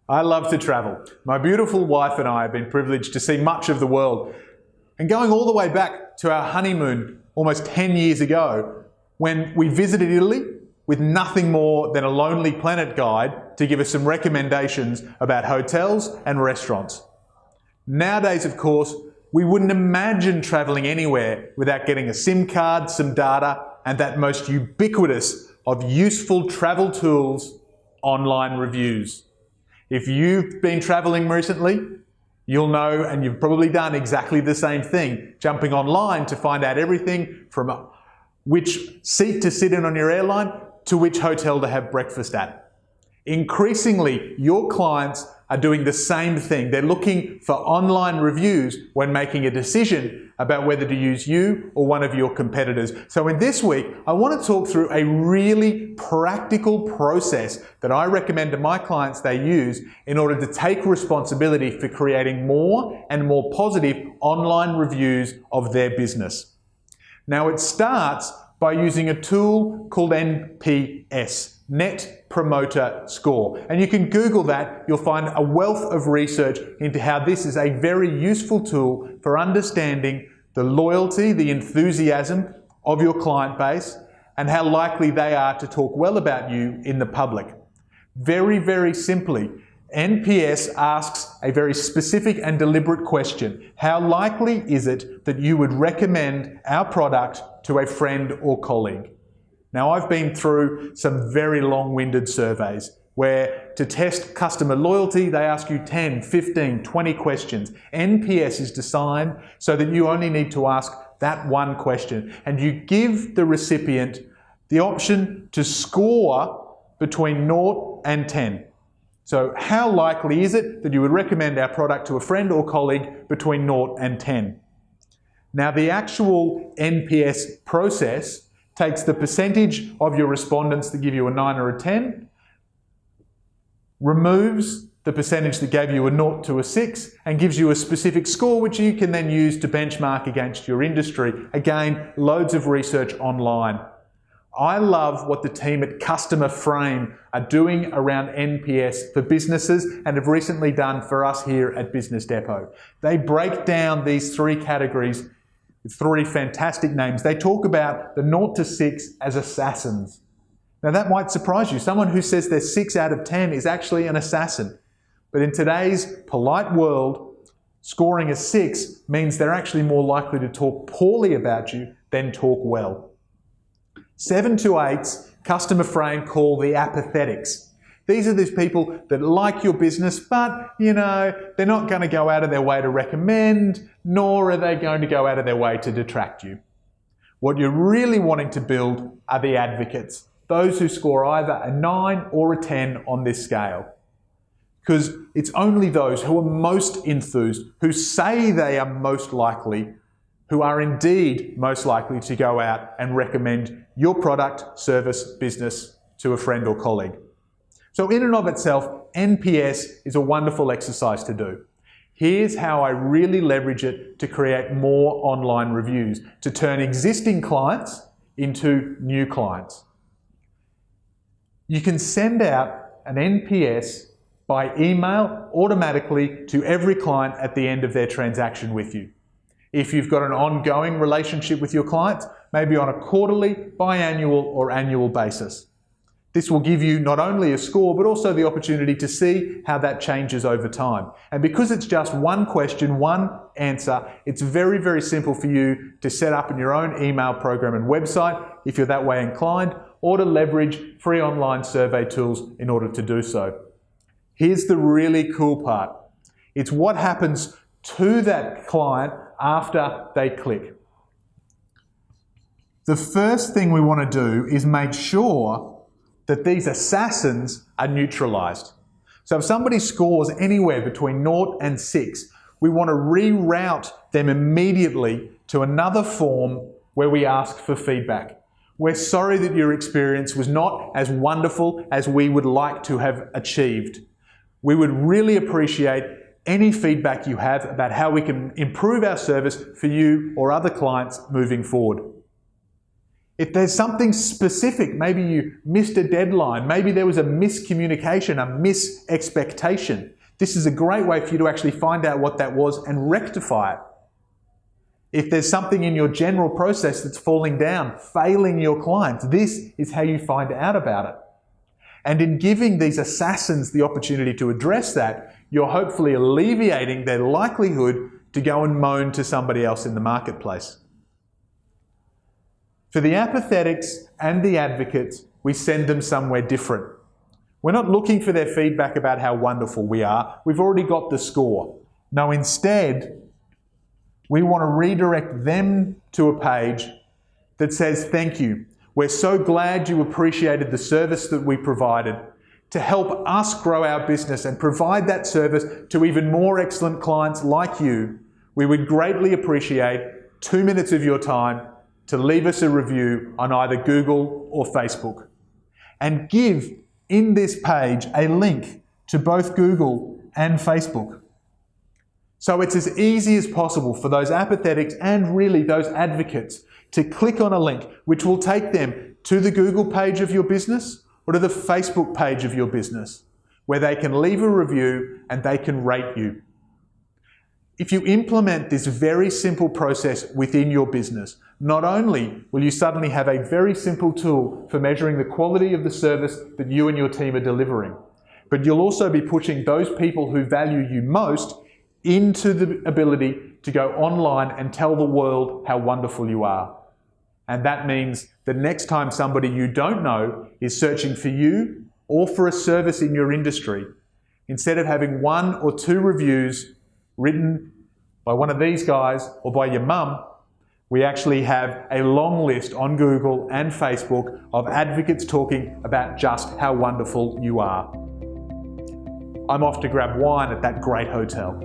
I love to travel. My beautiful wife and I have been privileged to see much of the world. And going all the way back to our honeymoon almost 10 years ago, when we visited Italy with nothing more than a Lonely Planet guide to give us some recommendations about hotels and restaurants. Nowadays, of course, we wouldn't imagine traveling anywhere without getting a SIM card, some data, and that most ubiquitous of useful travel tools, online reviews. If you've been traveling recently, you'll know, and you've probably done exactly the same thing, jumping online to find out everything from which seat to sit in on your airline to which hotel to have breakfast at. Increasingly, your clients are doing the same thing. They're looking for online reviews when making a decision about whether to use you or one of your competitors. So in this week, I want to talk through a really practical process that I recommend to my clients they use in order to take responsibility for creating more and more positive online reviews of their business. Now it starts by using a tool called NPS, Net Promoter Score. And you can Google that, you'll find a wealth of research into how this is a very useful tool for understanding the loyalty, the enthusiasm of your client base, and how likely they are to talk well about you in the public. Very, very simply, NPS asks a very specific and deliberate question. How likely is it that you would recommend our product to a friend or colleague? Now, I've been through some very long-winded surveys where to test customer loyalty, they ask you 10, 15, 20 questions. NPS is designed so that you only need to ask that one question, and you give the recipient the option to score between 0 and 10. So how likely is it that you would recommend our product to a friend or colleague between 0 and 10? Now, the actual NPS process takes the percentage of your respondents that give you a 9 or a 10, removes the percentage that gave you a 0 to a 6, and gives you a specific score which you can then use to benchmark against your industry. Again, loads of research online. I love what the team at Customer Frame are doing around NPS for businesses and have recently done for us here at Business Depot. They break down these three categories with three fantastic names. They talk about the 0 to 6 as assassins. Now that might surprise you. Someone who says they're 6 out of 10 is actually an assassin. But in today's polite world, scoring a 6 means they're actually more likely to talk poorly about you than talk well. 7 to 8s, Customer Frame call the apathetics. These are these people that like your business, but, they're not going to go out of their way to recommend, nor are they going to go out of their way to detract you. What you're really wanting to build are the advocates, those who score either a 9 or a 10 on this scale. Because it's only those who are most enthused, who say they are most likely, who are indeed most likely to go out and recommend your product, service, business to a friend or colleague. So in and of itself, NPS is a wonderful exercise to do. Here's how I really leverage it to create more online reviews, to turn existing clients into new clients. You can send out an NPS by email automatically to every client at the end of their transaction with you. If you've got an ongoing relationship with your clients, maybe on a quarterly, biannual, or annual basis. This will give you not only a score, but also the opportunity to see how that changes over time. And because it's just one question, one answer, it's very, very simple for you to set up in your own email program and website, if you're that way inclined, or to leverage free online survey tools in order to do so. Here's the really cool part. It's what happens to that client after they click. The first thing we want to do is make sure that these assassins are neutralized. So if somebody scores anywhere between 0 and 6, we want to reroute them immediately to another form where we ask for feedback. We're sorry that your experience was not as wonderful as we would like to have achieved. We would really appreciate any feedback you have about how we can improve our service for you or other clients moving forward. If there's something specific, maybe you missed a deadline, maybe there was a miscommunication, a misexpectation, this is a great way for you to actually find out what that was and rectify it. If there's something in your general process that's falling down, failing your clients, this is how you find out about it. And in giving these assassins the opportunity to address that, you're hopefully alleviating their likelihood to go and moan to somebody else in the marketplace. For the apathetics and the advocates, we send them somewhere different. We're not looking for their feedback about how wonderful we are. We've already got the score. No, instead, we want to redirect them to a page that says, "Thank you. We're so glad you appreciated the service that we provided. To help us grow our business and provide that service to even more excellent clients like you, we would greatly appreciate 2 minutes of your time to leave us a review on either Google or Facebook." And give in this page a link to both Google and Facebook. So it's as easy as possible for those apathetics and really those advocates to click on a link which will take them to the Google page of your business or to the Facebook page of your business, where they can leave a review and they can rate you. If you implement this very simple process within your business, not only will you suddenly have a very simple tool for measuring the quality of the service that you and your team are delivering, but you'll also be pushing those people who value you most into the ability to go online and tell the world how wonderful you are. And that means the next time somebody you don't know is searching for you or for a service in your industry, instead of having 1 or 2 reviews written by one of these guys or by your mum, we actually have a long list on Google and Facebook of advocates talking about just how wonderful you are. I'm off to grab wine at that great hotel.